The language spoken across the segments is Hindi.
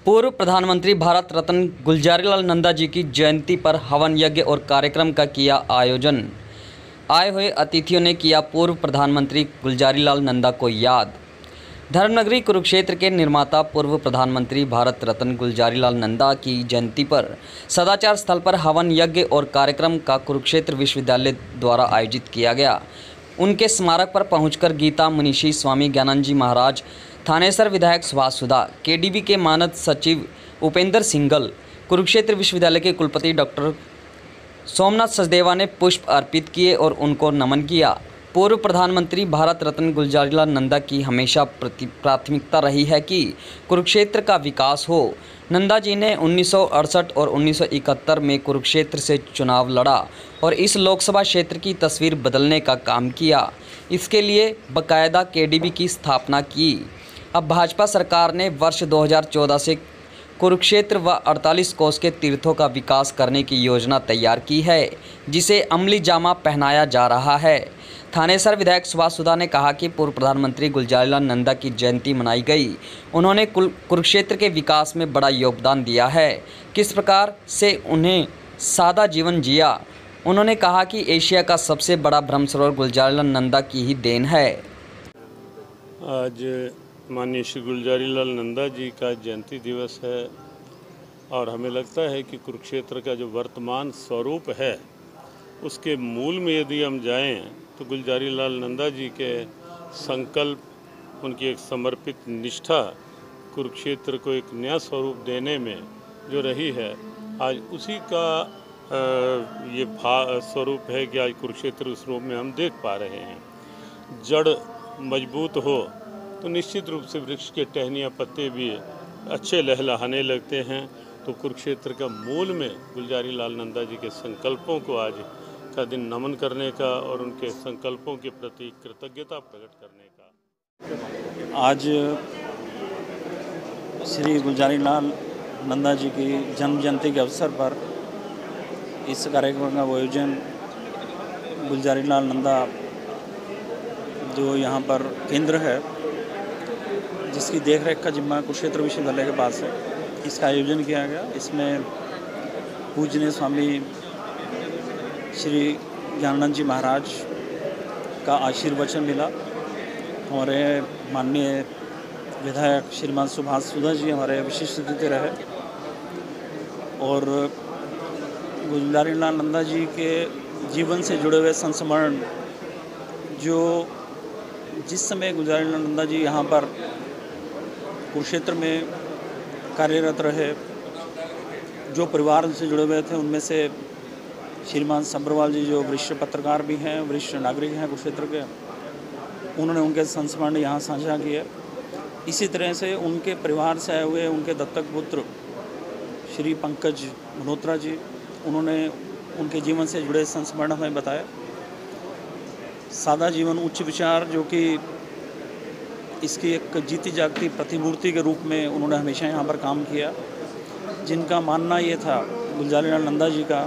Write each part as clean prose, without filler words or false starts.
पूर्व प्रधानमंत्री भारत रत्न गुलजारीलाल नंदा जी की जयंती पर हवन यज्ञ और कार्यक्रम का किया आयोजन। आए हुए अतिथियों ने किया पूर्व प्रधानमंत्री गुलजारीलाल नंदा को याद। धर्मनगरी कुरुक्षेत्र के निर्माता पूर्व प्रधानमंत्री भारत रत्न गुलजारीलाल नंदा की जयंती पर सदाचार स्थल पर हवन यज्ञ और कार्यक्रम का कुरुक्षेत्र विश्वविद्यालय द्वारा आयोजित किया गया। उनके स्मारक पर पहुंचकर गीता मनीषी स्वामी ज्ञानानंद जी महाराज, थानेसर विधायक सुभाष सुधा, केडीबी के मानद सचिव उपेंद्र सिंघल, कुरुक्षेत्र विश्वविद्यालय के कुलपति डॉक्टर सोमनाथ सचदेवा ने पुष्प अर्पित किए और उनको नमन किया। पूर्व प्रधानमंत्री भारत रत्न गुलजारीलाल नंदा की हमेशा प्राथमिकता रही है कि कुरुक्षेत्र का विकास हो। नंदा जी ने 1968 और 1971 में कुरुक्षेत्र से चुनाव लड़ा और इस लोकसभा क्षेत्र की तस्वीर बदलने का काम किया। इसके लिए बाकायदा केडीबी की स्थापना की। अब भाजपा सरकार ने वर्ष 2014 से कुरुक्षेत्र व 48 कोस के तीर्थों का विकास करने की योजना तैयार की है, जिसे अमली जामा पहनाया जा रहा है। थानेसर विधायक सुभाष सुधा ने कहा कि पूर्व प्रधानमंत्री गुलजारीलाल नंदा की जयंती मनाई गई। उन्होंने कुरुक्षेत्र के विकास में बड़ा योगदान दिया है। किस प्रकार से उन्हें सादा जीवन जिया। उन्होंने कहा कि एशिया का सबसे बड़ा ब्रह्म सरोवर गुलजारीलाल नंदा की ही देन है। आज माननीय श्री गुलजारीलाल नंदा जी का जयंती दिवस है और हमें लगता है कि कुरुक्षेत्र का जो वर्तमान स्वरूप है उसके मूल में यदि हम जाएं तो गुलजारीलाल नंदा जी के संकल्प, उनकी एक समर्पित निष्ठा कुरुक्षेत्र को एक नया स्वरूप देने में जो रही है, आज उसी का ये स्वरूप है कि आज कुरुक्षेत्र उस रूप में हम देख पा रहे हैं। जड़ मजबूत हो तो निश्चित रूप से वृक्ष के टहनियाँ पत्ते भी अच्छे लहलहाने लगते हैं। तो कुरुक्षेत्र का मूल में गुलजारीलाल नंदा जी के संकल्पों को आज का दिन नमन करने का और उनके संकल्पों के प्रति कृतज्ञता प्रकट करने का। आज श्री गुलजारीलाल नंदा जी की जन्म जयंती के अवसर पर इस कार्यक्रम का आयोजन गुलजारीलाल नंदा जो यहाँ पर केंद्र है, जिसकी देखरेख का जिम्मा कुरुक्षेत्र विश्वविद्यालय के पास है, इसका आयोजन किया गया। इसमें पूजनीय स्वामी श्री ज्ञानानंद जी महाराज का आशीर्वचन मिला। हमारे माननीय विधायक श्रीमान सुभाष सुधा जी हमारे विशिष्ट अतिथि रहे और गुलजारीलाल नंदा जी के जीवन से जुड़े हुए संस्मरण, जो जिस समय गुलजारीलाल नंदा जी यहाँ पर कुरुक्षेत्र में कार्यरत रहे, जो परिवार से जुड़े हुए थे, उनमें से श्रीमान सब्रवाल जी जो वरिष्ठ पत्रकार भी हैं, वरिष्ठ नागरिक हैं कुरुक्षेत्र के, उन्होंने उनके संस्मरण यहाँ साझा किए। इसी तरह से उनके परिवार से आए हुए उनके दत्तक पुत्र श्री पंकज मल्होत्रा जी, उन्होंने उनके जीवन से जुड़े संस्मरण हमें बताए। सादा जीवन उच्च विचार, जो कि इसकी एक जीती जागती प्रतिमूर्ति के रूप में उन्होंने हमेशा यहाँ पर काम किया। जिनका मानना ये था गुलजारीलाल नंदा जी का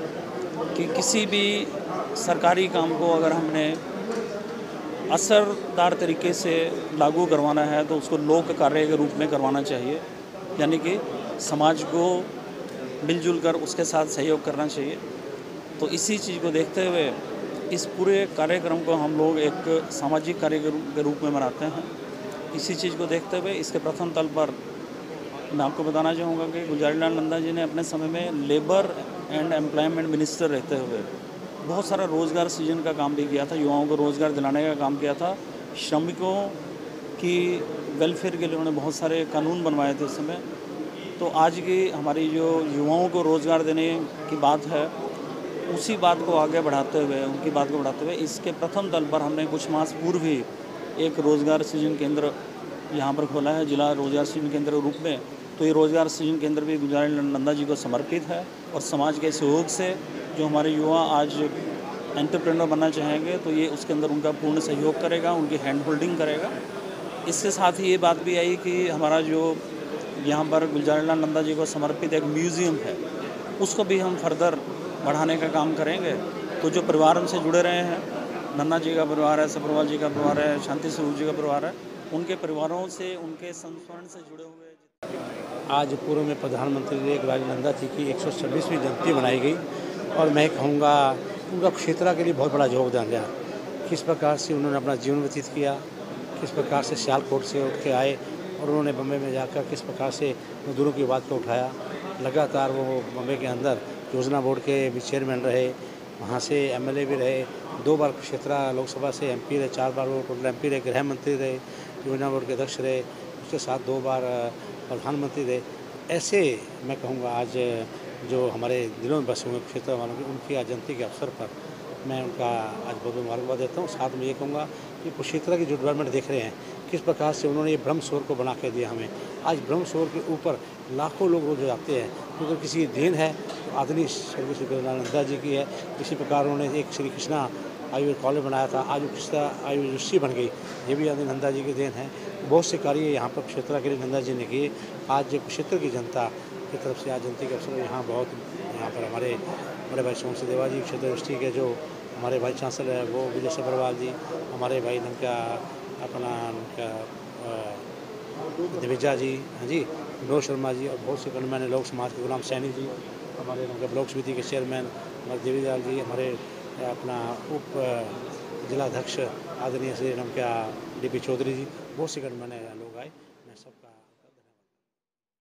कि किसी भी सरकारी काम को अगर हमने असरदार तरीके से लागू करवाना है तो उसको लोक कार्य के रूप में करवाना चाहिए, यानी कि समाज को मिलजुल कर उसके साथ सहयोग करना चाहिए। तो इसी चीज़ को देखते हुए इस पूरे कार्यक्रम को हम लोग एक सामाजिक कार्य के रूप में मनाते हैं। इसी चीज़ को देखते हुए इसके प्रथम तल पर मैं आपको बताना चाहूँगा कि गुलजारीलाल नंदा जी ने अपने समय में लेबर एंड एम्प्लॉयमेंट मिनिस्टर रहते हुए बहुत सारा रोज़गार सृजन का काम भी किया था, युवाओं को रोज़गार दिलाने का काम किया था। श्रमिकों की वेलफेयर के लिए उन्होंने बहुत सारे कानून बनवाए थे उस समय। तो आज की हमारी जो युवाओं को रोज़गार देने की बात है, उसी बात को आगे बढ़ाते हुए, उनकी बात को बढ़ाते हुए इसके प्रथम तल पर हमने कुछ मास पूर्व ही एक रोज़गार सृजन केंद्र यहाँ पर खोला है, जिला रोज़गार सृजन केंद्र के रूप में। तो ये रोज़गार सृजन केंद्र भी गुलजारीलाल नंदा जी को समर्पित है और समाज के सहयोग से जो हमारे युवा आज एंटरप्रेन्योर बनना चाहेंगे तो ये उसके अंदर उनका पूर्ण सहयोग करेगा, उनकी हैंड होल्डिंग करेगा। इसके साथ ही ये बात भी आई कि हमारा जो यहाँ पर गुलजारीलाल नंदा जी को समर्पित एक म्यूज़ियम है, उसको भी हम फर्दर बढ़ाने का काम करेंगे। तो जो परिवार हमसे जुड़े रहे हैं, नन्ना जी का परिवार है, सब्रवाल जी का परिवार है, शांति स्वरूप जी का परिवार है, उनके परिवारों से, उनके संस्मरण से जुड़े हुए आज पूर्व में प्रधानमंत्री गुलजारी नंदा जी की 126वीं जयंती मनाई गई और मैं कहूँगा उनका क्षेत्र के लिए बहुत बड़ा योगदान रहा। किस प्रकार से उन्होंने अपना जीवन व्यतीत किया, किस प्रकार से सियालकोट से उठ के आए और उन्होंने बम्बई में जाकर किस प्रकार से मजदूरों की बात को उठाया। लगातार वो बम्बई के अंदर योजना बोर्ड के भी चेयरमैन रहे, वहाँ से एमएलए भी रहे, 2 बार क्षेत्रा लोकसभा से एमपी रहे, 4 बार वो टोटल एमपी रहे, गृह मंत्री रहे, योजना बोर्ड के अध्यक्ष रहे, उसके साथ 2 बार प्रधानमंत्री रहे। ऐसे मैं कहूँगा आज जो हमारे दिलों में बसे हुए क्षेत्र वालों की उनकी आज जयंती के अवसर पर मैं उनका आज बहुत मुबारकबाद देता हूँ। साथ में ये कहूँगा कि कुरुक्षेत्र की जो डेवलपमेंट देख रहे हैं किस प्रकार से उन्होंने ये ब्रह्म सरोवर को बना के दिया हमें। आज ब्रह्म सरोवर के ऊपर लाखों लोग रोज जाते हैं, क्योंकि तो किसी देन है तो आदरणीय स्वर्गीय श्री गुलजारी नंदा जी की है। इसी प्रकार उन्होंने एक श्री कृष्णा आयुर्वेद कॉलेज बनाया था, आज वो कृष्णा आयुर्वेद यूनिवर्सिटी बन गई, ये भी आदरणीय नंदा जी के देन है। बहुत से कार्य यहाँ पर क्षेत्र के लिए नंदा जी ने किए। आज क्षेत्र की जनता की तरफ से आज जयंती के अवसर यहाँ पर हमारे बड़े भाई सोम देवा जी क्षेत्र यूनिवर्सिटी के जो हमारे वाइस चांसलर है वो विजय सब्रवाल जी, हमारे भाई उनका दिविजा जी, हाँ जी, विनोद शर्मा जी और बहुत से गणमान्य लोग समाज के गुलाम सैनी जी, हमारे उनके ब्लॉक समिति के चेयरमैन हमारे देवीलाल जी, हमारे अपना उप जिलाध्यक्ष आदरणीय श्री उनका DP चौधरी जी, बहुत से गणमान्य लोग